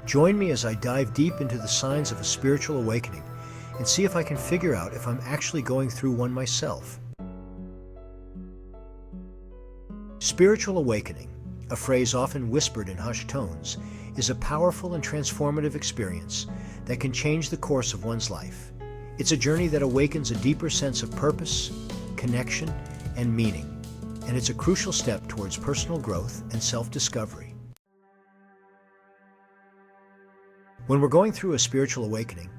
Join me as I dive deep into the signs of a spiritual awakening and see if I can figure out if I'm actually going through one myself. Spiritual awakening, a phrase often whispered in hushed tones, is a powerful and transformative experience that can change the course of one's life. It's a journey that awakens a deeper sense of purpose, connection, and meaning, and it's a crucial step towards personal growth and self-discovery. When we're going through a spiritual awakening,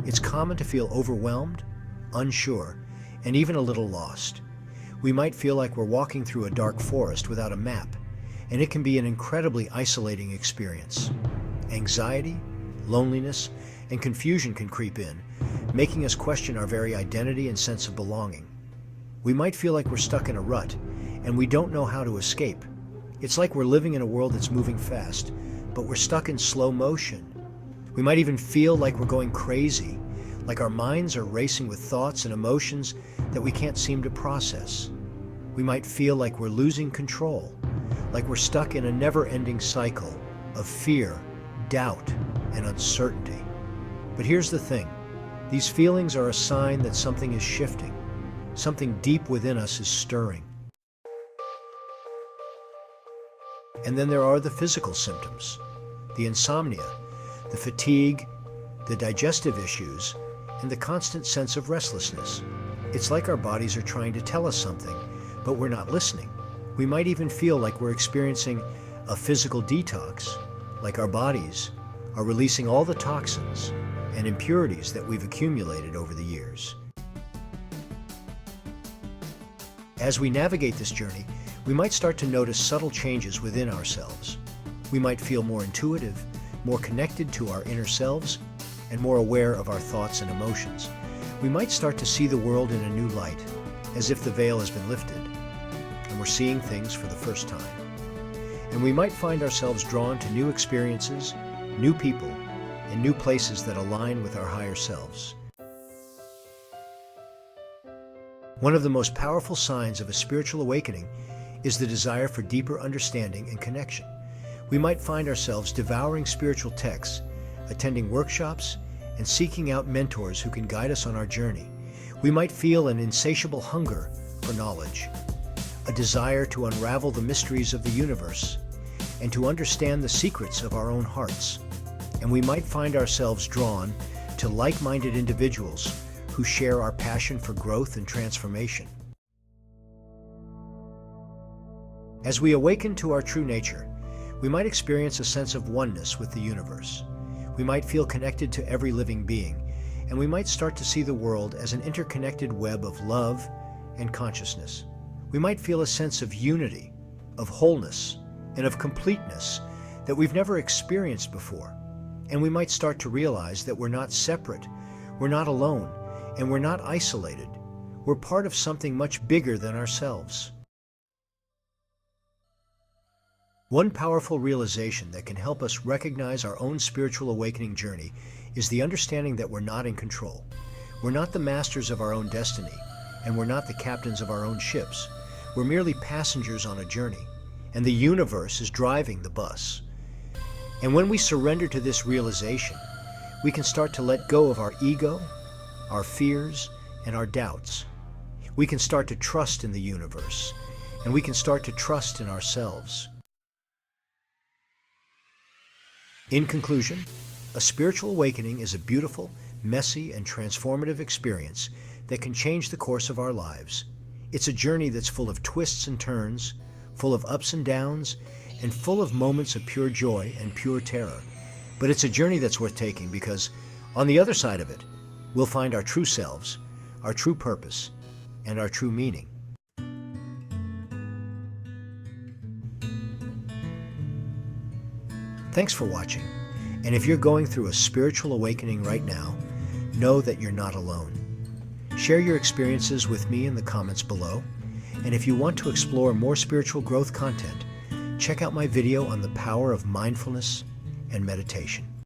it's common to feel overwhelmed, unsure, and even a little lost. We might feel like we're walking through a dark forest without a map, and it can be an incredibly isolating experience. Anxiety, loneliness, and confusion can creep in, making us question our very identity and sense of belonging. We might feel like we're stuck in a rut, and we don't know how to escape. It's like we're living in a world that's moving fast, but we're stuck in slow motion. We might even feel like we're going crazy, like our minds are racing with thoughts and emotions that we can't seem to process. We might feel like we're losing control, like we're stuck in a never-ending cycle of fear, doubt, and uncertainty. But here's the thing. These feelings are a sign that something is shifting. Something deep within us is stirring. And then there are the physical symptoms, the insomnia, the fatigue, the digestive issues, and the constant sense of restlessness. It's like our bodies are trying to tell us something, but we're not listening. We might even feel like we're experiencing a physical detox, like our bodies are releasing all the toxins and impurities that we've accumulated over the years. As we navigate this journey, we might start to notice subtle changes within ourselves. We might feel more intuitive, more connected to our inner selves, and more aware of our thoughts and emotions. We might start to see the world in a new light, as if the veil has been lifted, and we're seeing things for the first time. And we might find ourselves drawn to new experiences, new people, and new places that align with our higher selves. One of the most powerful signs of a spiritual awakening is the desire for deeper understanding and connection. We might find ourselves devouring spiritual texts, attending workshops, and seeking out mentors who can guide us on our journey. We might feel an insatiable hunger for knowledge, a desire to unravel the mysteries of the universe, and to understand the secrets of our own hearts. And we might find ourselves drawn to like-minded individuals who share our passion for growth and transformation. As we awaken to our true nature, we might experience a sense of oneness with the universe. We might feel connected to every living being, and we might start to see the world as an interconnected web of love and consciousness. We might feel a sense of unity, of wholeness, and of completeness that we've never experienced before. And we might start to realize that we're not separate, we're not alone, and we're not isolated. We're part of something much bigger than ourselves. One powerful realization that can help us recognize our own spiritual awakening journey is the understanding that we're not in control. We're not the masters of our own destiny, and we're not the captains of our own ships. We're merely passengers on a journey, and the universe is driving the bus. And when we surrender to this realization, we can start to let go of our ego, our fears, and our doubts. We can start to trust in the universe, and we can start to trust in ourselves. In conclusion, a spiritual awakening is a beautiful, messy, and transformative experience that can change the course of our lives. It's a journey that's full of twists and turns, full of ups and downs, and full of moments of pure joy and pure terror. But it's a journey that's worth taking because on the other side of it, we'll find our true selves, our true purpose, and our true meaning. Thanks for watching, and if you're going through a spiritual awakening right now, know that you're not alone. Share your experiences with me in the comments below, and if you want to explore more spiritual growth content, check out my video on the power of mindfulness and meditation.